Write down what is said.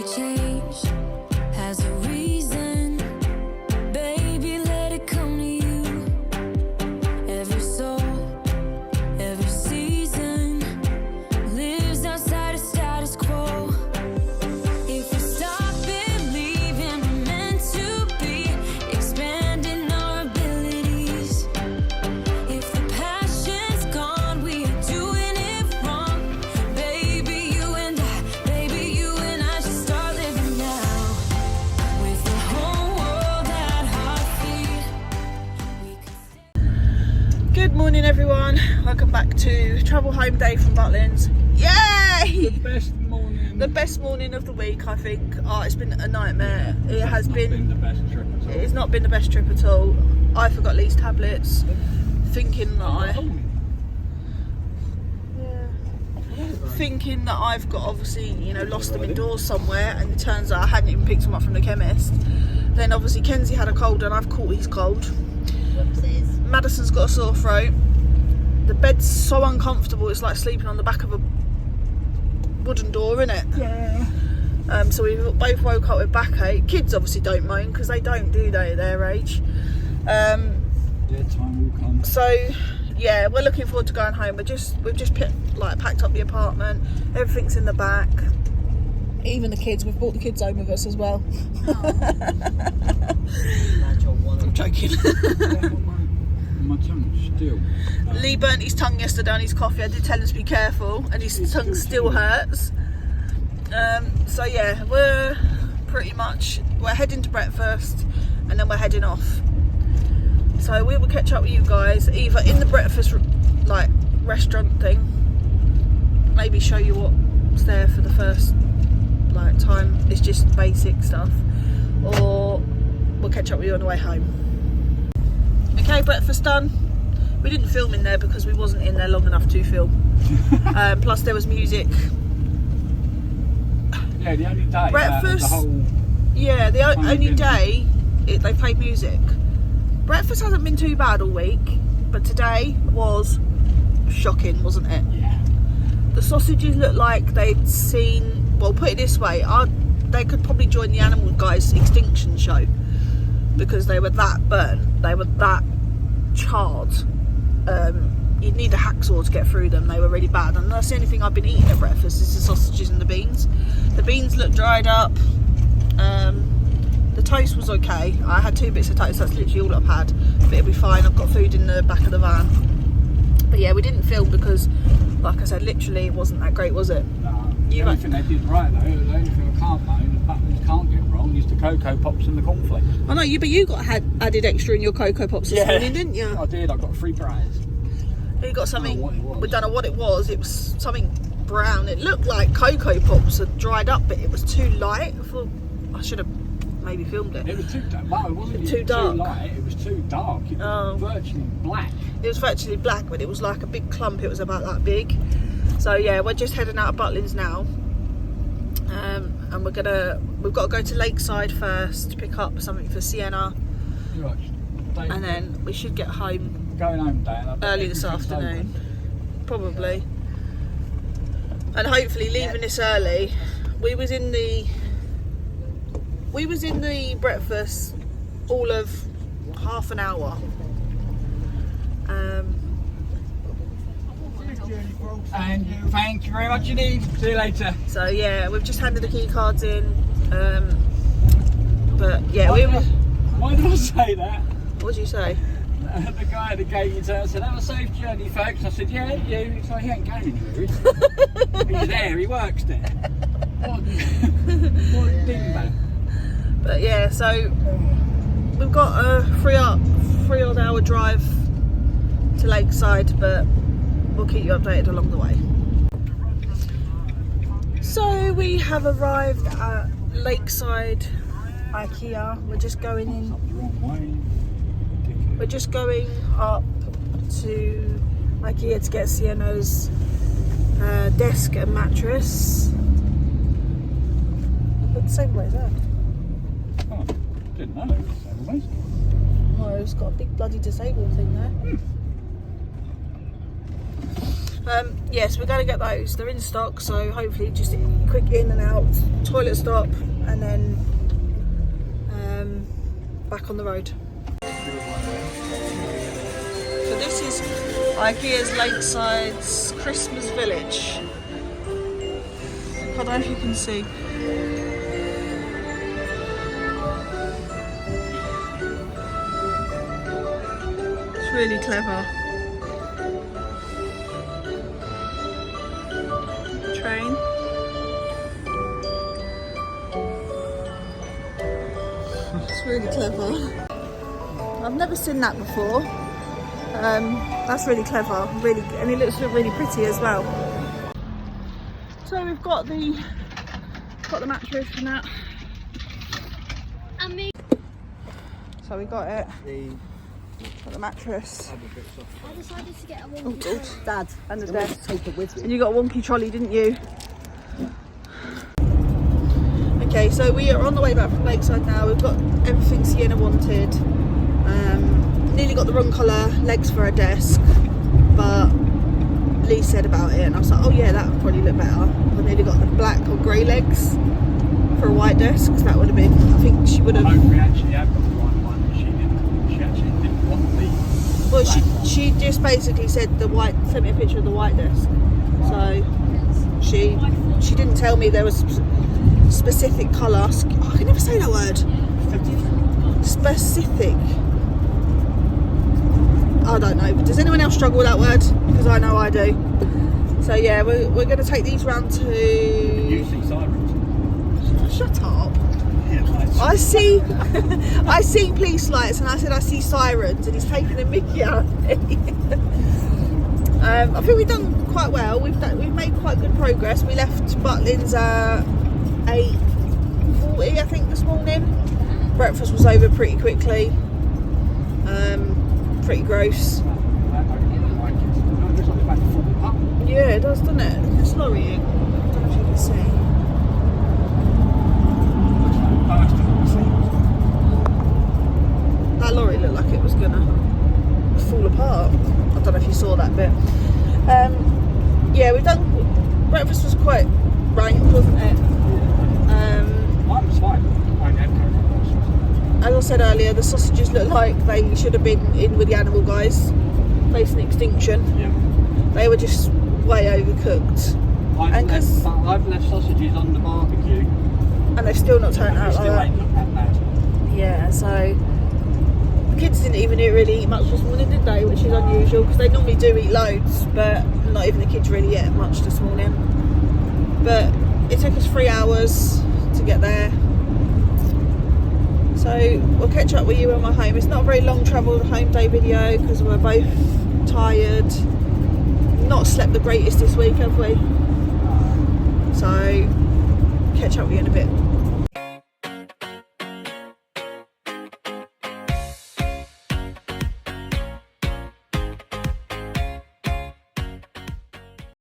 change has a reason. Baby, let it come to you. Every soul, every season lives outside of status quo. If we stop believing we're meant to be, expanding our abilities. If the passion's gone, we are doing it wrong. Baby, you and I should start living now. With the whole world at our feet, we could stay. Good morning everyone, welcome back to travel home day from Butlins. Yay! The best morning of the week, I think. Oh, it's been a nightmare. It has been the best trip at all. It's not been the best trip at all. I forgot Lee's tablets, thinking that thinking that I've got obviously, you know, lost them indoors somewhere, and it turns out I hadn't even picked them up from the chemist. Then obviously Kenzie had a cold and I've caught his cold. Whoopsies. Madison's got a sore throat. The bed's so uncomfortable, it's like sleeping on the back of a wooden door, innit? Yeah. So we both woke up with backache. Kids obviously don't moan because they don't, do they, at their age? Yeah, time will come. So yeah, we're looking forward to going home. We've just packed up the apartment. Everything's in the back. Even the kids. We've brought the kids home with us as well. I'm joking. My tongue still. Lee burnt his tongue yesterday on his coffee. I did tell him to be careful, and his tongue still hurts. So yeah, we're heading to breakfast, and then we're heading off. So we will catch up with you guys either in the breakfast like restaurant thing, maybe show you what's there for the first like time. It's just basic stuff, or we'll catch up with you on the way home. Okay, breakfast done. We didn't film in there because we wasn't in there long enough to film. Plus there was music. Yeah, the only day. Breakfast. The Only day they played music. Breakfast hasn't been too bad all week, but today was shocking, wasn't it? Yeah. The sausages looked like they'd seen. Well, put it this way, they could probably join the animal guys' extinction show because they were that burnt. They were that charred. You'd need a hacksaw to get through them. They were really bad, and that's the only thing I've been eating at breakfast is the sausages and the beans. The beans looked dried up. The toast was okay. I had 2 bits of toast. That's literally all I've had, but it'll be fine. I've got food in the back of the van. But yeah, we didn't film because, like I said, literally it wasn't that great, was it? No. The only thing they did right though, the only thing I can't moan, the Butlins can't get wrong, is the Cocoa Pops and the cornflakes. I know you, but you got added extra in your Cocoa Pops this morning, didn't you? I did. I got 3 prize. You got something. We don't know what it was. It was something brown. It looked like Cocoa Pops had dried up, but it was too light. I thought I should have maybe filmed it. It was too dark. Well, it wasn't Too dark. Too light. It was too dark. It was virtually black. It was virtually black, but it was like a big clump. It was about that big. So yeah, we're just heading out of Butlins now, and we've got to go to Lakeside first to pick up something for Sienna, Right. and then we should get home Going home, Dan. early this afternoon, probably. And hopefully leaving this early. We was in the breakfast all of half an hour. And thank you very much indeed. See you later. So yeah, we've just handed the key cards in. But yeah, Why did I say that? what did you say? The guy at the gate said, "Have a safe journey, folks." I said, "Yeah, you." He's like, "He ain't going anywhere, is he?" He's there. He works there. What a dingbat. But yeah, so we've got a 3 odd hour drive to Lakeside, but we'll keep you updated along the way. So we have arrived at Lakeside IKEA. We're just going in. Up the wrong way. We're just going up to IKEA to get Sienna's desk and mattress. Look the same way as that. Oh, didn't know it was the same way. Oh, it's got a big bloody disabled thing there. Yes, we're going to get those. They're in stock, so hopefully just quick in and out, toilet stop, and then back on the road. So this is IKEA's Lakeside's Christmas Village. I don't know if you can see. It's really clever. Train. It's really clever. I've never seen that before. That's really clever, really, and it looks really pretty as well. So we've got the mattress and that. So we got it. Got the mattress. I decided to get a Oh wonky good, Dad, and the desk. Take it with you. And you got a wonky trolley, didn't you? Okay, so we are on the way back from Lakeside now. We've got everything Sienna wanted. Nearly got the wrong colour legs for her desk, but Lee said about it, and I was like, oh yeah, that would probably look better. I nearly got the black or grey legs for a white desk, because that would have been, I think she would have. I hope we actually have got the right one. She actually didn't want the. Well, she just basically said sent me a picture of the white desk. So she didn't tell me there was specific colour. Oh, I can never say that word. Specific. I don't know. Does anyone else struggle with that word? Because I know I do. So yeah, we're going to take these round to. Using sirens. Shut up. Yeah, nice. I see police lights, and I said I see sirens, and he's taking a mickey out of me. I think we've done quite well. We've made quite good progress. We left Butlin's at 8:40, I think, this morning. Breakfast was over pretty quickly. Pretty gross. Yeah, it does, doesn't it? It's lorrying. I don't know if you can see. That lorry looked like it was gonna fall apart. I don't know if you saw that bit. Yeah, we've done. Breakfast was quite rank, wasn't it? Mine was fine. I had As I said earlier, the sausages look like they should have been in with the animal guys, facing extinction. Yeah. They were just way overcooked. I've left sausages on the barbecue. And they've still not turned out like Still that. ain't looked that bad. Yeah, so the kids didn't even really eat much this morning, did they? Which is unusual, because they normally do eat loads, but not even the kids really ate much this morning. But it took us 3 hours to get there. So we'll catch up with you when we're home. It's not a very long travel home day video, because we're both tired. Not slept the greatest this week, have we? So catch up with you in a bit.